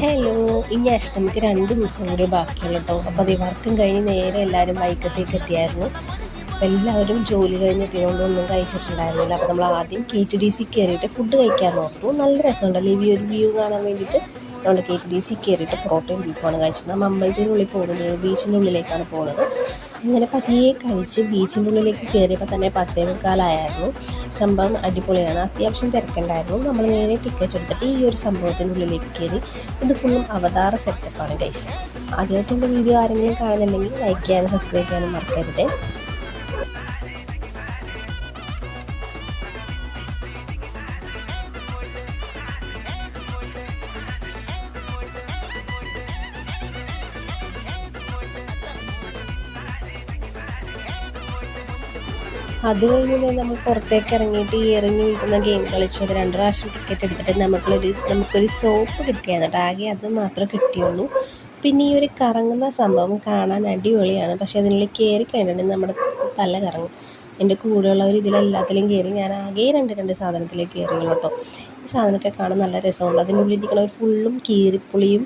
Hello, ഇനി അഷ്ടമിക്ക് 2 ദിവസം കൂടി ബാക്കിയുള്ളൂ കേട്ടോ. അപ്പോൾ അത് വർക്കും കഴിഞ്ഞ് നേരെ എല്ലാവരും വൈക്കത്തേക്ക് എത്തിയായിരുന്നു. അപ്പോൾ എല്ലാവരും ജോലി കഴിഞ്ഞെത്തിയതുകൊണ്ട് ഒന്നും കഴിച്ചിട്ടുണ്ടായിരുന്നില്ല. അപ്പോൾ നമ്മൾ ആദ്യം KTDC കയറിയിട്ട് ഫുഡ് കഴിക്കാൻ നോക്കും. നല്ല രസമുണ്ടല്ലോ ഈ ഒരു വ്യൂ കാണാൻ വേണ്ടിയിട്ട്. നമ്മൾ KTDC കയറിയിട്ട് പൊറോട്ടയും ബീഫുമാണ് കഴിച്ചത്. നമ്മൾ അമ്പലത്തിനുള്ളിൽ പോകുന്നത് ബീച്ചിൻ്റെ ഉള്ളിലേക്കാണ് പോകുന്നത്. അങ്ങനെ പതിയെ കഴിച്ച് ബീച്ചിൻ്റെ ഉള്ളിലേക്ക് കയറിയപ്പോൾ തന്നെ 10:15 സംഭവം അടിപൊളിയാണ്. അത്യാവശ്യം തിരക്കുണ്ടായിരുന്നു. നമ്മൾ നേരെ ടിക്കറ്റ് എടുത്തിട്ട് ഈ ഒരു സംഭവത്തിൻ്റെ ഉള്ളിലേക്ക് കയറി. ഇത് ഫുള്ളും അവതാര സെറ്റപ്പാണ് ഗൈസ്. ആദ്യമായിട്ട് എൻ്റെ വീഡിയോ ആരെങ്കിലും കാണുന്നുണ്ടെങ്കിൽ ലൈക്ക് ചെയ്യാനും സബ്സ്ക്രൈബ് ചെയ്യാനും മറക്കരുത്. അത് കഴിഞ്ഞ് നമ്മൾ പുറത്തേക്ക് ഇറങ്ങിയിട്ട് ഈ ഇറങ്ങി വീട്ടുന്ന ഗെയിം കളിച്ചു. അത് 2 പ്രാവശ്യം ടിക്കറ്റ് എടുത്തിട്ട് നമുക്കൊരു സോപ്പ് കിട്ടിയാണ് കേട്ടോ. ആകെ അത് മാത്രമേ കിട്ടിയുള്ളൂ. പിന്നെ ഈ ഒരു കറങ്ങുന്ന സംഭവം കാണാൻ അടിപൊളിയാണ്. പക്ഷേ അതിനുള്ളിൽ കയറി കഴിഞ്ഞിട്ടുണ്ടെങ്കിൽ നമ്മുടെ തല കറങ്ങും. എൻ്റെ കൂടെയുള്ളവർ ഇതിലെല്ലാത്തിലും കയറി. ഞാൻ ആകെ രണ്ട് സാധനത്തിലേക്ക് കയറിയുള്ളൂ കേട്ടോ. ഈ സാധനമൊക്കെ കാണാൻ നല്ല രസമുണ്ട്. അതിനുള്ളിൽ ഇരിക്കുന്നവർ ഫുള്ളും കീറിപ്പുളിയും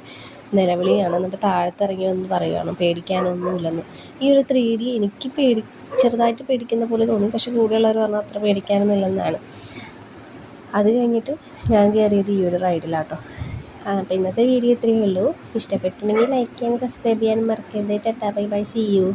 നിലവിളിയാണ്. എന്നിട്ട് താഴത്തിറങ്ങി വന്ന് പറയുകയാണ് പേടിക്കാനൊന്നുമില്ലെന്ന്. ഈ ഒരു 3D എനിക്ക് ചെറുതായിട്ട് പേടിക്കുന്ന പോലെ തോന്നി. പക്ഷേ കൂടെയുള്ളവർ പറഞ്ഞാൽ അത്ര പേടിക്കാനൊന്നുമില്ലെന്നാണ്. അത് കഴിഞ്ഞിട്ട് ഞാൻ കയറിയത് ഈ ഒരു റൈഡിലാട്ടോ. അപ്പോൾ ഇന്നത്തെ വീഡിയോ ഇത്രയേ ഉള്ളൂ. ഇഷ്ടപ്പെട്ടിട്ടുണ്ടെങ്കിൽ ലൈക്ക് ചെയ്യാനും സബ്സ്ക്രൈബ് ചെയ്യാനും മറക്കരുത്. Tata bye bye, see U.